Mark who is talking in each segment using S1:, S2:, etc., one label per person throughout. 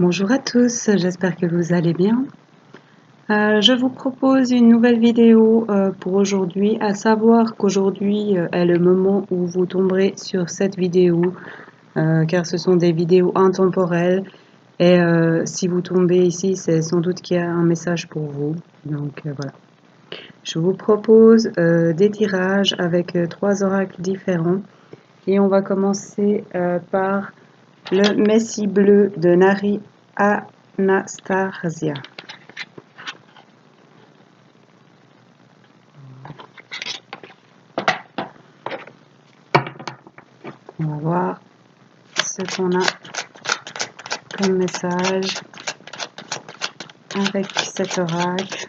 S1: Bonjour à tous, j'espère que vous allez bien. Je vous propose une nouvelle vidéo pour aujourd'hui, à savoir qu'aujourd'hui est le moment où vous tomberez sur cette vidéo, car ce sont des vidéos intemporelles et si vous tombez ici, c'est sans doute qu'il y a un message pour vous. Donc voilà. Je vous propose des tirages avec 3 oracles différents et on va commencer par le Messie bleu de Nari Anastasia. On va voir ce qu'on a comme message avec cet oracle.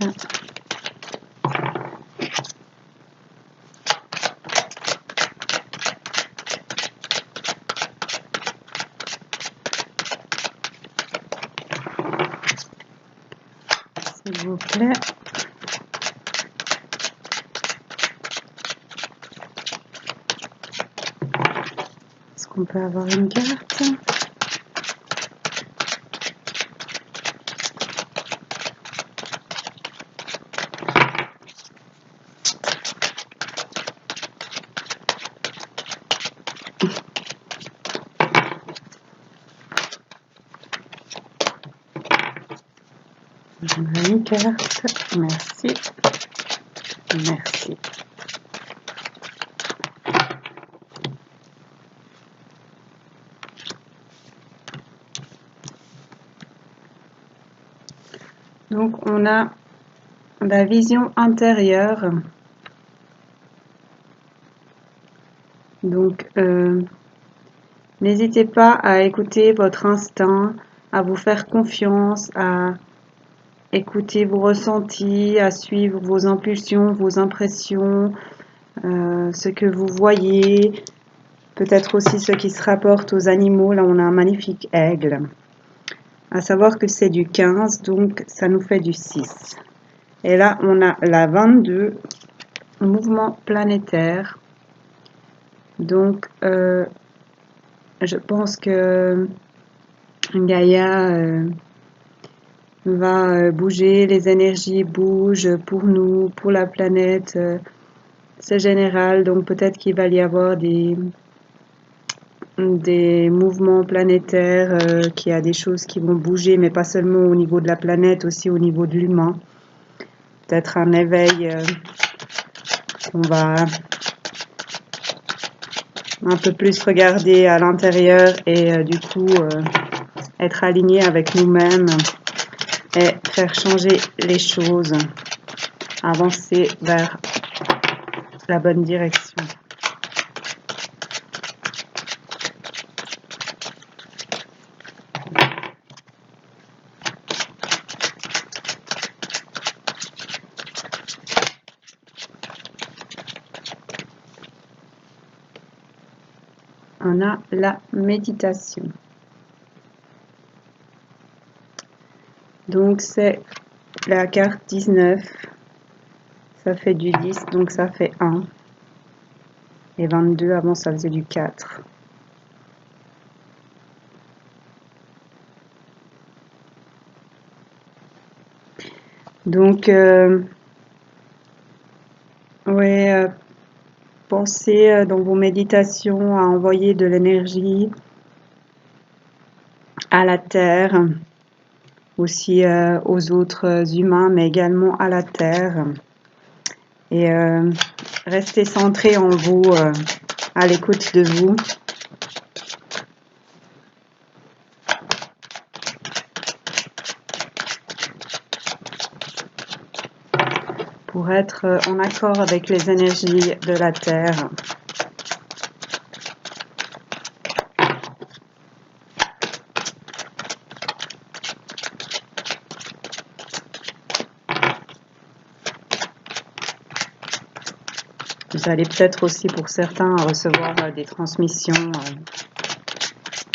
S1: S'il vous plaît. Est-ce qu'on peut avoir une carte ? J'aimerais une carte. Merci. Merci. Donc on a la vision intérieure. Donc n'hésitez pas à écouter votre instinct, à vous faire confiance, à écouter vos ressentis, à suivre vos impulsions, vos impressions, ce que vous voyez, peut-être aussi ce qui se rapporte aux animaux. Là, on a un magnifique aigle. À savoir que c'est du 15, donc ça nous fait du 6. Et là, on a la 22, mouvement planétaire. Donc, je pense que Gaïa va bouger, les énergies bougent pour nous, pour la planète. C'est général, donc peut-être qu'il va y avoir des mouvements planétaires, qu'il y a des choses qui vont bouger, mais pas seulement au niveau de la planète, aussi au niveau de l'humain. Peut-être un éveil, on va un peu plus regarder à l'intérieur et du coup être aligné avec nous-mêmes et faire changer les choses, avancer vers la bonne direction. On a la méditation. Donc c'est la carte 19, ça fait du 10, donc ça fait 1. Et 22, avant ça faisait du 4. Donc, pensez dans vos méditations à envoyer de l'énergie à la Terre, aussi aux autres humains, mais également à la Terre. Et restez centré en vous, à l'écoute de vous. Pour être en accord avec les énergies de la Terre. Vous allez peut-être aussi pour certains recevoir des transmissions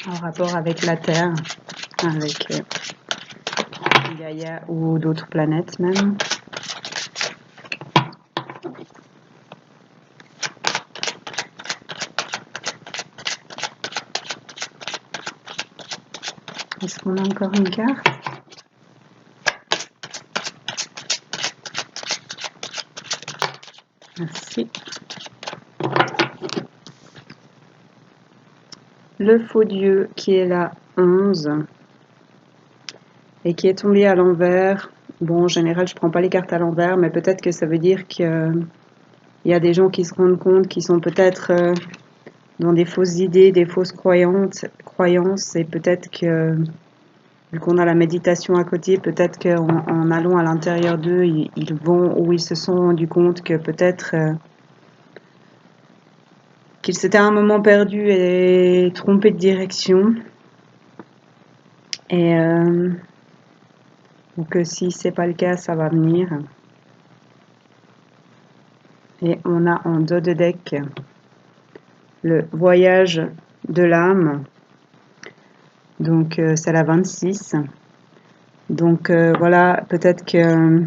S1: en rapport avec la Terre, avec Gaïa ou d'autres planètes même. Est-ce qu'on a encore une carte? Merci. Le faux Dieu qui est là 11 et qui est tombé à l'envers. Bon, en général, je prends pas les cartes à l'envers, mais peut-être que ça veut dire qu'il y a des gens qui se rendent compte qu'ils sont peut-être dans des fausses idées, des fausses croyances, et peut-être que, vu qu'on a la méditation à côté, peut-être qu'en allant à l'intérieur d'eux, ils vont ou ils se sont rendus compte que peut-être qu'ils s'étaient à un moment perdus et trompés de direction. Et donc si c'est pas le cas, ça va venir. Et on a en dos de deck le voyage de l'âme. Donc c'est la 26. Donc voilà, peut-être que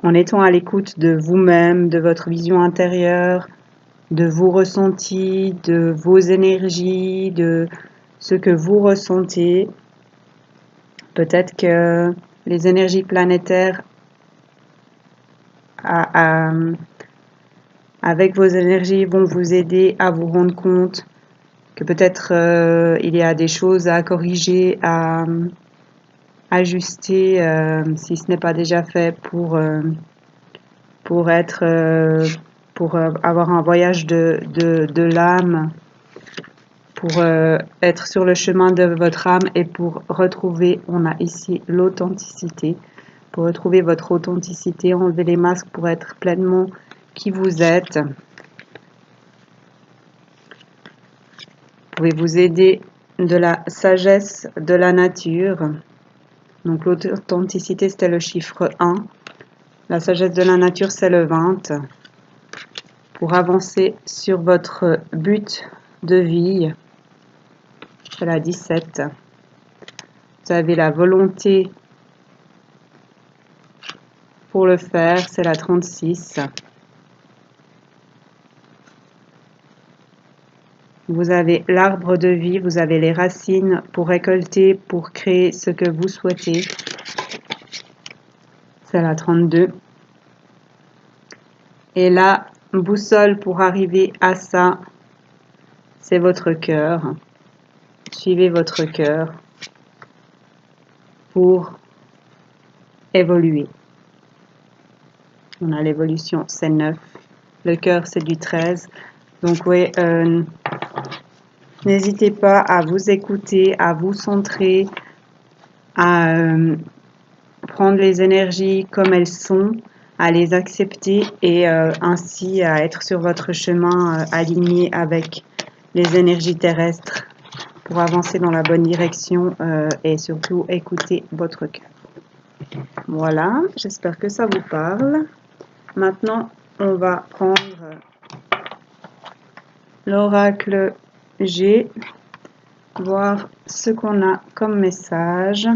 S1: en étant à l'écoute de vous-même, de votre vision intérieure, de vos ressentis, de vos énergies, de ce que vous ressentez, peut-être que les énergies planétaires avec vos énergies vont vous aider à vous rendre compte que peut-être il y a des choses à corriger, à ajuster si ce n'est pas déjà fait pour avoir un voyage de l'âme, pour être sur le chemin de votre âme et pour retrouver, on a ici l'authenticité, pour retrouver votre authenticité, enlever les masques pour être pleinement qui vous êtes. Vous pouvez vous aider de la sagesse de la nature. Donc l'authenticité, c'était le chiffre 1. La sagesse de la nature, c'est le 20. Pour avancer sur votre but de vie, c'est la 17. Vous avez la volonté pour le faire, c'est la 36. Vous avez l'arbre de vie, vous avez les racines pour récolter, pour créer ce que vous souhaitez. C'est la 32. Et la boussole pour arriver à ça, c'est votre cœur. Suivez votre cœur pour évoluer. On a l'évolution, c'est 9. Le cœur, c'est du 13. Donc oui, n'hésitez pas à vous écouter, à vous centrer, à prendre les énergies comme elles sont, à les accepter et ainsi à être sur votre chemin aligné avec les énergies terrestres pour avancer dans la bonne direction et surtout écouter votre cœur. Voilà, j'espère que ça vous parle. Maintenant, on va prendre l'oracle G, voir ce qu'on a comme message.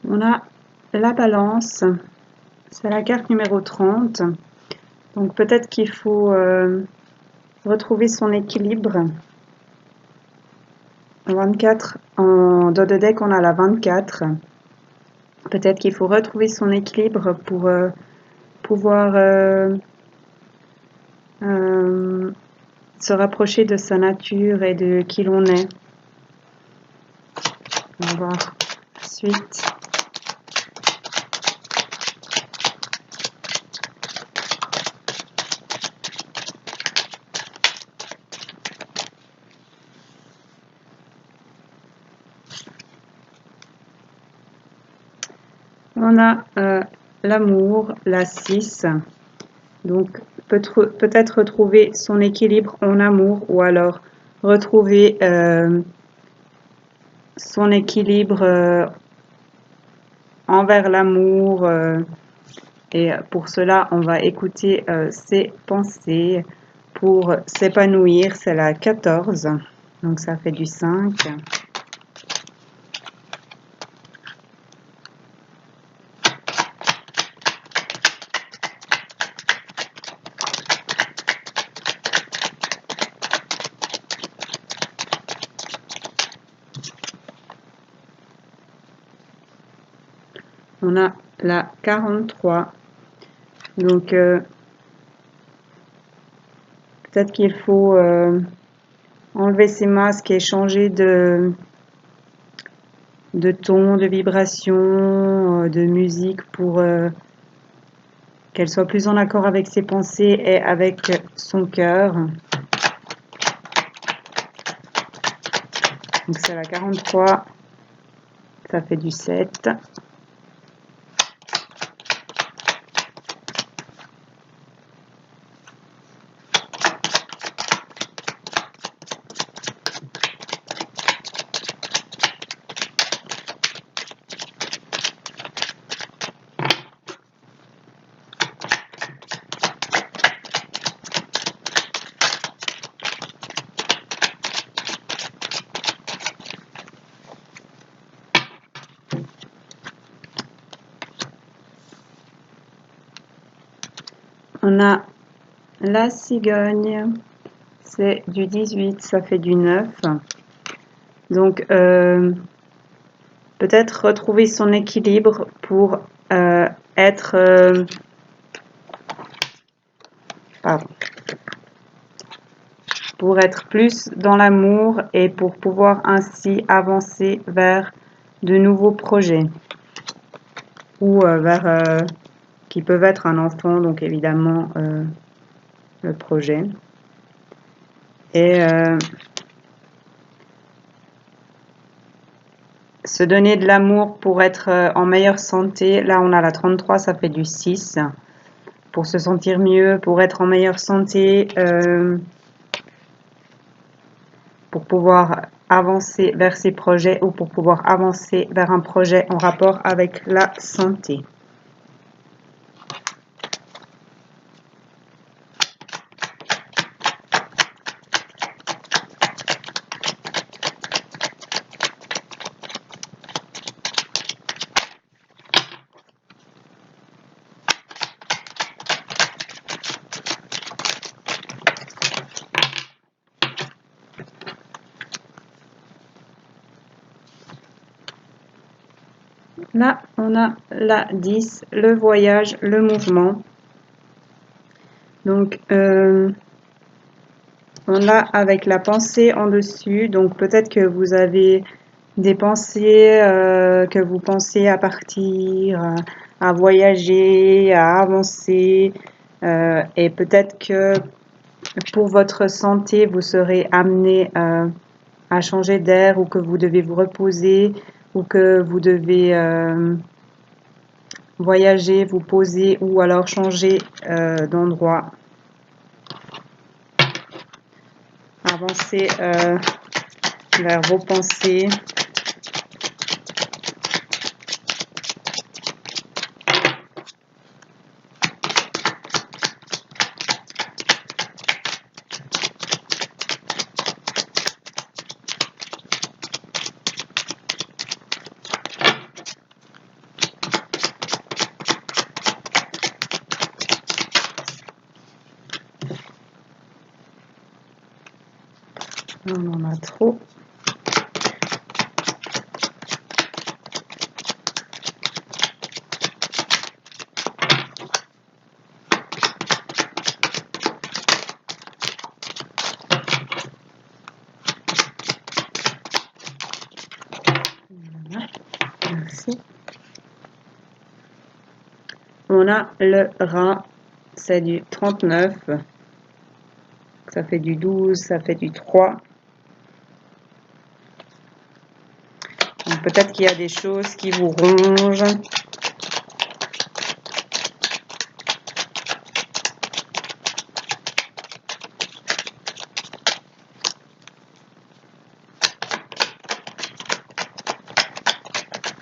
S1: On a la balance, c'est la carte numéro 30. Donc peut-être qu'il faut retrouver son équilibre. 24, en dos de deck on a la 24. Peut-être qu'il faut retrouver son équilibre pour pouvoir se rapprocher de sa nature et de qui l'on est. On va voir ensuite. On a l'amour, la 6. Donc peut-être retrouver son équilibre en amour ou alors retrouver son équilibre envers l'amour. Et pour cela, on va écouter ses pensées pour s'épanouir. C'est la 14, donc ça fait du 5. On a la 43. Donc, peut-être qu'il faut enlever ces masques et changer de ton, de vibration, de musique pour qu'elle soit plus en accord avec ses pensées et avec son cœur. Donc, c'est la 43. Ça fait du 7. On a la cigogne, c'est du 18, ça fait du 9. Donc, peut-être retrouver son équilibre pour être... pour être plus dans l'amour et pour pouvoir ainsi avancer vers de nouveaux projets ou vers... qui peuvent être un enfant, donc évidemment le projet. Et se donner de l'amour pour être en meilleure santé. Là, on a la 33, ça fait du 6. Pour se sentir mieux, pour être en meilleure santé, pour pouvoir avancer vers ses projets ou pour pouvoir avancer vers un projet en rapport avec la santé. Là, on a la 10, le voyage, le mouvement. Donc, on a avec la pensée en dessus. Donc, peut-être que vous avez des pensées que vous pensez à partir, à voyager, à avancer. Et peut-être que pour votre santé, vous serez amené à changer d'air ou que vous devez vous reposer ou que vous devez voyager, vous poser ou alors changer d'endroit. Avancez vers vos pensées. On en a trop. Voilà. Merci. On a le rat, c'est du 39. Ça fait du 12, ça fait du 3. Peut-être qu'il y a des choses qui vous rongent.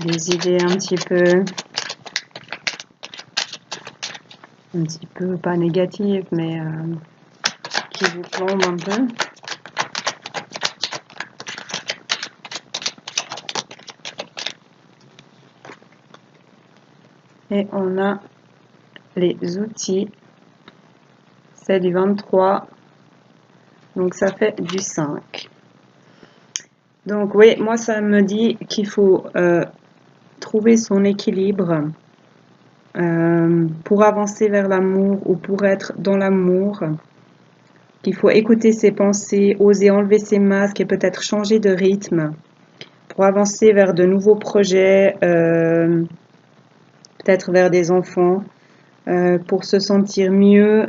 S1: des idées un petit peu pas négatives, mais qui vous plombent un peu. Et on a les outils, c'est du 23, donc ça fait du 5. Donc oui, moi ça me dit qu'il faut trouver son équilibre pour avancer vers l'amour ou pour être dans l'amour. Qu'il faut écouter ses pensées, oser enlever ses masques et peut-être changer de rythme pour avancer vers de nouveaux projets, peut-être vers des enfants, pour se sentir mieux,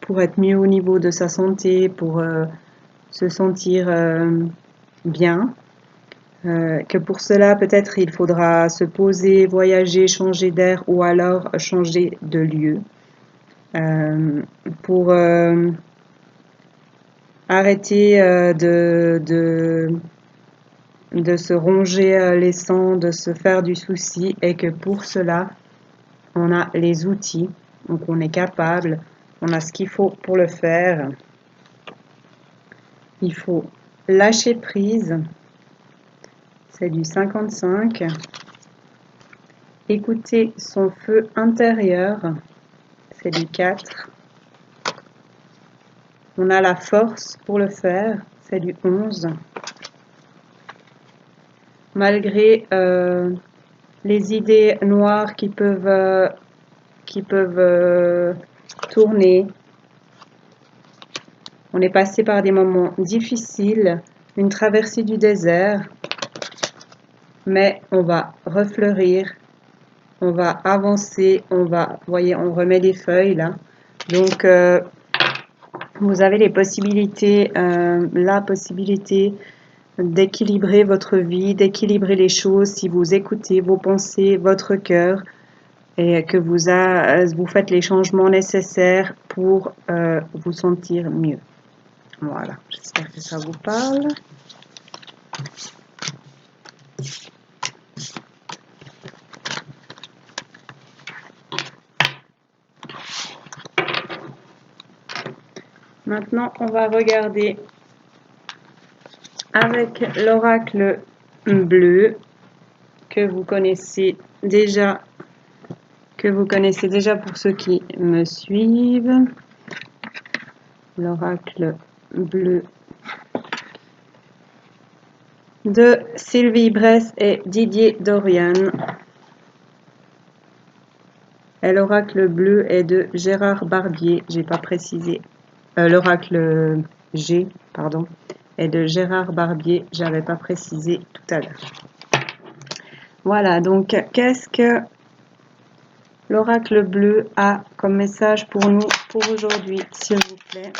S1: pour être mieux au niveau de sa santé, pour se sentir bien. Que pour cela, peut-être il faudra se poser, voyager, changer d'air ou alors changer de lieu. Pour arrêter de se ronger les sangs, de se faire du souci, et que pour cela, on a les outils, donc on est capable, on a ce qu'il faut pour le faire. Il faut lâcher prise, c'est du 55. Écouter son feu intérieur, c'est du 4. On a la force pour le faire, c'est du 11. Malgré les idées noires qui peuvent tourner, on est passé par des moments difficiles, une traversée du désert, mais on va refleurir, on va avancer, voyez, on remet les feuilles là. Donc, vous avez les possibilités, la possibilité d'équilibrer votre vie, d'équilibrer les choses si vous écoutez vos pensées, votre cœur, et que vous faites les changements nécessaires pour vous sentir mieux. Voilà, j'espère que ça vous parle. Maintenant, on va regarder avec l'oracle bleu que vous connaissez déjà pour ceux qui me suivent. L'oracle bleu de Sylvie Bress et Didier Dorian. Et l'oracle bleu est de Gérard Barbier, j'ai pas précisé. L'oracle G, pardon, est de Gérard Barbier, j'avais pas précisé tout à l'heure. Voilà, donc qu'est-ce que l'oracle bleu a comme message pour nous pour aujourd'hui, s'il vous plaît?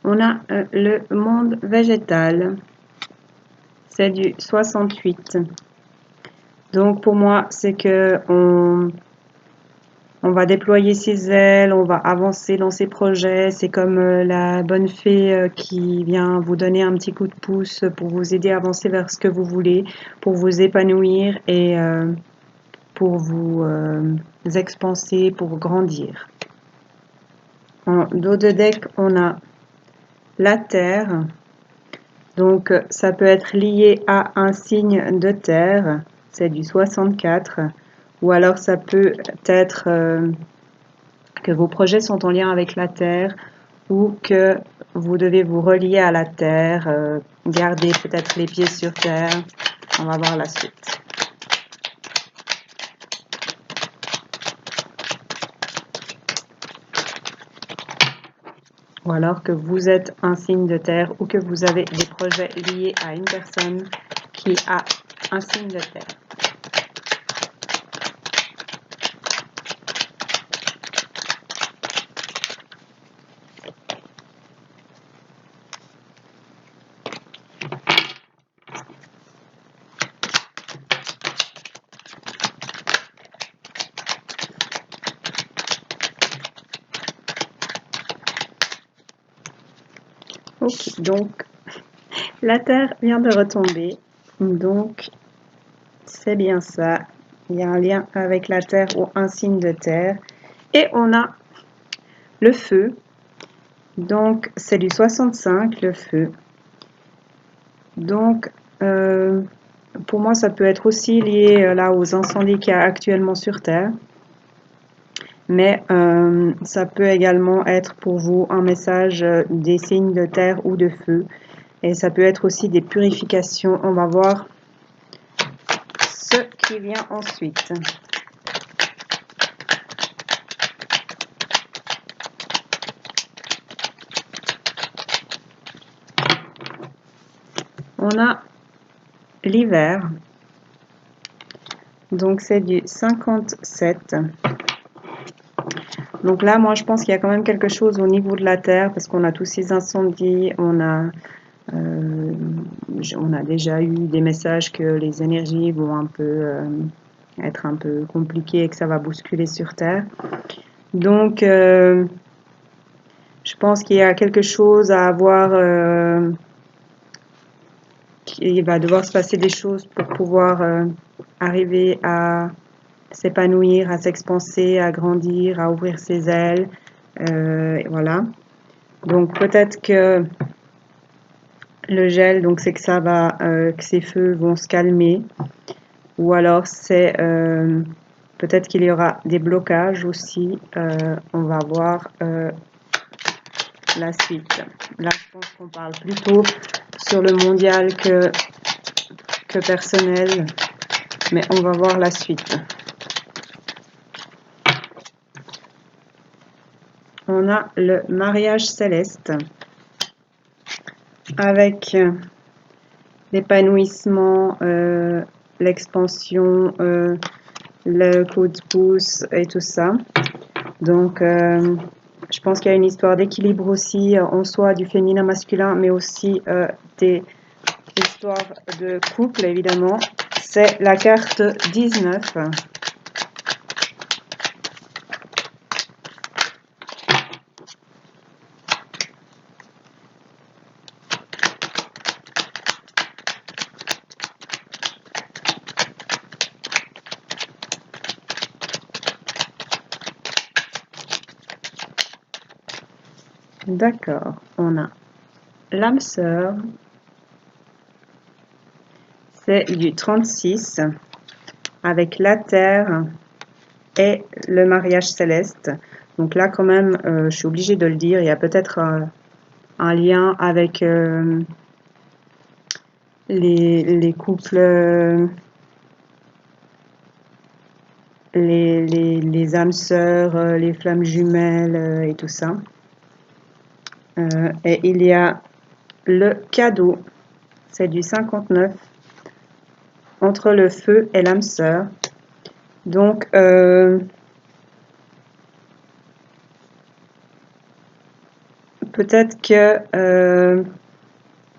S1: On a le monde végétal, c'est du 68. Donc pour moi, c'est que on va déployer ses ailes, on va avancer dans ses projets. C'est comme la bonne fée qui vient vous donner un petit coup de pouce pour vous aider à avancer vers ce que vous voulez, pour vous épanouir et pour vous expanser, pour grandir. En dos de deck, on a la terre. Donc ça peut être lié à un signe de terre, c'est du 64. Ou alors ça peut être que vos projets sont en lien avec la terre ou que vous devez vous relier à la terre, garder peut-être les pieds sur terre. On va voir la suite. Ou alors que vous êtes un signe de terre ou que vous avez des projets liés à une personne qui a un signe de terre. Ok, donc la Terre vient de retomber. Donc c'est bien ça. Il y a un lien avec la Terre ou un signe de terre. Et on a le feu. Donc c'est du 65, le feu. Donc pour moi, ça peut être aussi lié là aux incendies qu'il y a actuellement sur Terre. Mais ça peut également être pour vous un message des signes de terre ou de feu. Et ça peut être aussi des purifications. On va voir ce qui vient ensuite. On a l'hiver. Donc c'est du 57. Donc là, moi, je pense qu'il y a quand même quelque chose au niveau de la Terre parce qu'on a tous ces incendies, on a déjà eu des messages que les énergies vont un peu être un peu compliquées et que ça va bousculer sur Terre. Donc, je pense qu'il y a quelque chose à avoir, il va devoir se passer des choses pour pouvoir arriver à s'épanouir, à s'expanser, à grandir, à ouvrir ses ailes. Voilà. Donc peut-être que le gel, donc c'est que ça va, que ces feux vont se calmer. Ou alors c'est peut-être qu'il y aura des blocages aussi. On va voir la suite. Là, je pense qu'on parle plutôt sur le mondial que personnel, mais on va voir la suite. On a le mariage céleste avec l'épanouissement, l'expansion, le coup de pouce et tout ça. Donc, je pense qu'il y a une histoire d'équilibre aussi en soi du féminin masculin, mais aussi des histoires de couple, évidemment. C'est la carte 19. D'accord, on a l'âme sœur, c'est du 36, avec la terre et le mariage céleste. Donc là, quand même, je suis obligée de le dire, il y a peut-être un lien avec les couples, les âmes sœurs, les flammes jumelles et tout ça. Et il y a le cadeau, c'est du 59, entre le feu et l'âme sœur. Donc, peut-être que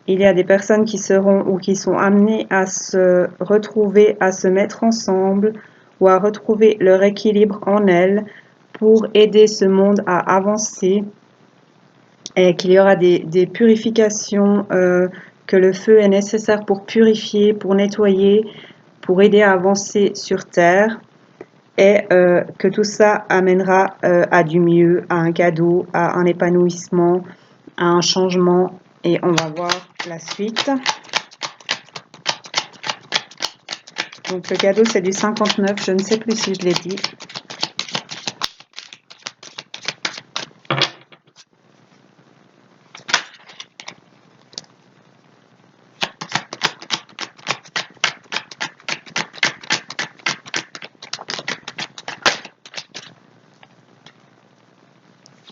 S1: il y a des personnes qui seront ou qui sont amenées à se retrouver, à se mettre ensemble ou à retrouver leur équilibre en elles pour aider ce monde à avancer, et qu'il y aura des purifications, que le feu est nécessaire pour purifier, pour nettoyer, pour aider à avancer sur Terre, et que tout ça amènera à du mieux, à un cadeau, à un épanouissement, à un changement. Et on va voir la suite. Donc le cadeau c'est du 59, je ne sais plus si je l'ai dit.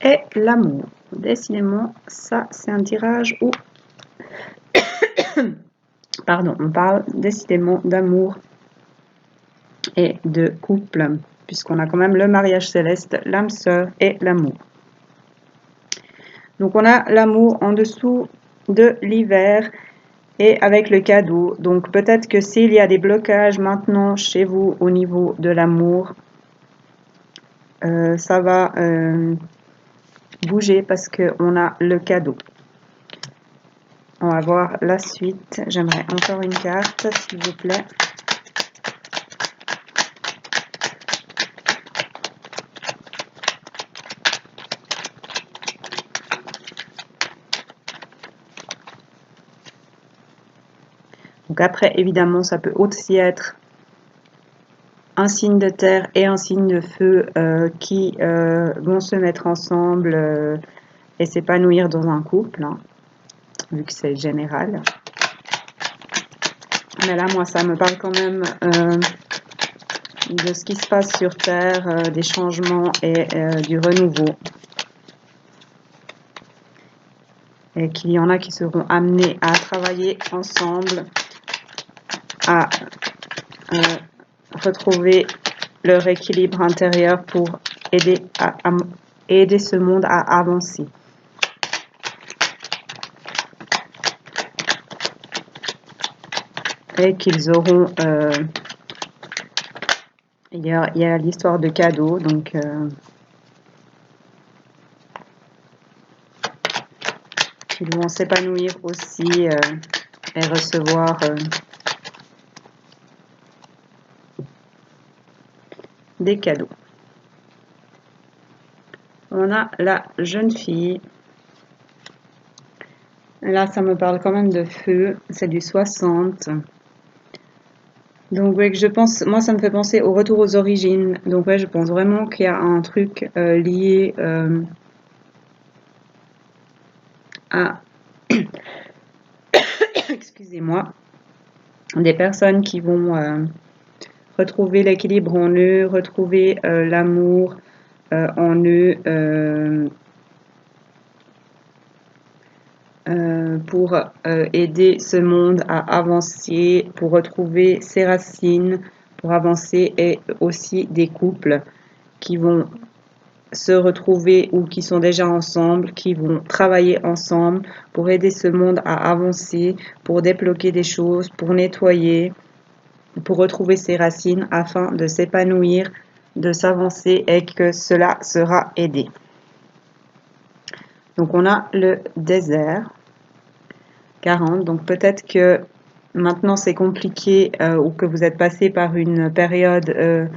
S1: Et l'amour. Décidément, ça c'est un tirage où pardon, on parle décidément d'amour et de couple, puisqu'on a quand même le mariage céleste, l'âme sœur et l'amour. Donc on a l'amour en dessous de l'hiver et avec le cadeau. Donc peut-être que s'il y a des blocages maintenant chez vous au niveau de l'amour, ça va bouger parce qu'on a le cadeau. On va voir la suite. J'aimerais encore une carte, s'il vous plaît. Donc après, évidemment, ça peut aussi être un signe de terre et un signe de feu qui vont se mettre ensemble et s'épanouir dans un couple, hein, vu que c'est général. Mais là, moi, ça me parle quand même de ce qui se passe sur Terre, des changements et du renouveau. Et qu'il y en a qui seront amenés à travailler ensemble, à retrouver leur équilibre intérieur pour aider ce monde à avancer. Et qu'ils auront... il y a l'histoire de cadeaux, donc... ils vont s'épanouir aussi et recevoir... des cadeaux. On a la jeune fille. Là, ça me parle quand même de feu. C'est du 60. Donc, ouais, je pense, moi, ça me fait penser au retour aux origines. Donc, ouais, je pense vraiment qu'il y a un truc lié à... Excusez-moi. Des personnes qui vont retrouver l'équilibre en eux, retrouver l'amour en eux, pour aider ce monde à avancer, pour retrouver ses racines, pour avancer, et aussi des couples qui vont se retrouver ou qui sont déjà ensemble, qui vont travailler ensemble pour aider ce monde à avancer, pour débloquer des choses, pour nettoyer, pour retrouver ses racines afin de s'épanouir, de s'avancer et que cela sera aidé. Donc on a le désert. 40, donc peut-être que maintenant c'est compliqué ou que vous êtes passé par une période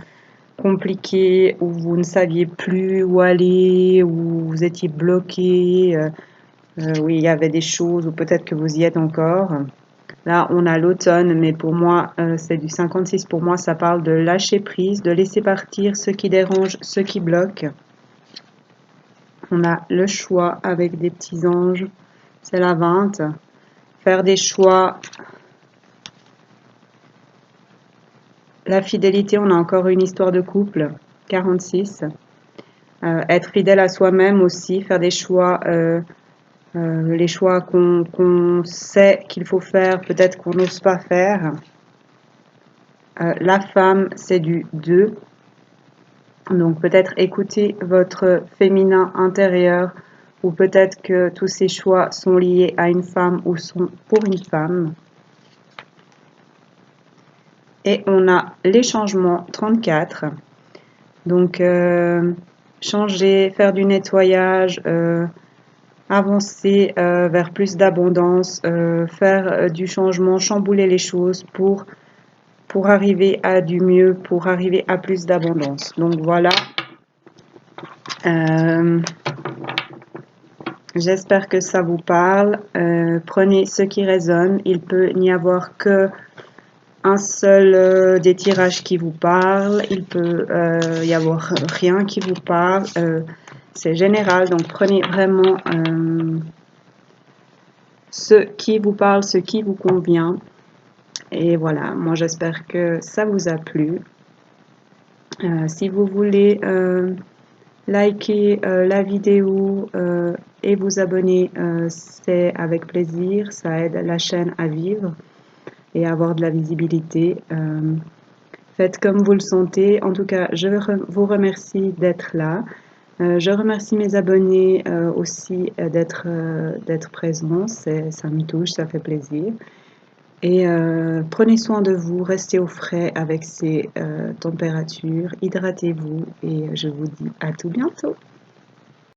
S1: compliquée où vous ne saviez plus où aller, où vous étiez bloqué, où il y avait des choses, ou peut-être que vous y êtes encore. Là, on a l'automne, mais pour moi, c'est du 56. Pour moi, ça parle de lâcher prise, de laisser partir ce qui dérange, ce qui bloque. On a le choix avec des petits anges, c'est la 20. Faire des choix. La fidélité, on a encore une histoire de couple. 46. Être fidèle à soi-même aussi, faire des choix, les choix qu'on sait qu'il faut faire, peut-être qu'on n'ose pas faire. La femme, c'est du 2. Donc peut-être écouter votre féminin intérieur, ou peut-être que tous ces choix sont liés à une femme ou sont pour une femme. Et on a les changements, 34. Donc changer, faire du nettoyage, avancer vers plus d'abondance, faire du changement, chambouler les choses pour arriver à du mieux, pour arriver à plus d'abondance. Donc voilà. J'espère que ça vous parle. Prenez ce qui résonne. Il peut n'y avoir que un seul des tirages qui vous parle. Il peut y avoir rien qui vous parle. C'est général, donc prenez vraiment ce qui vous parle, ce qui vous convient. Et voilà, moi j'espère que ça vous a plu. Si vous voulez liker la vidéo et vous abonner, c'est avec plaisir. Ça aide la chaîne à vivre et à avoir de la visibilité. Faites comme vous le sentez. En tout cas, je vous remercie d'être là. Je remercie mes abonnés aussi d'être présents. Ça me touche, ça fait plaisir. Et prenez soin de vous, restez au frais avec ces températures, hydratez-vous et je vous dis à tout bientôt.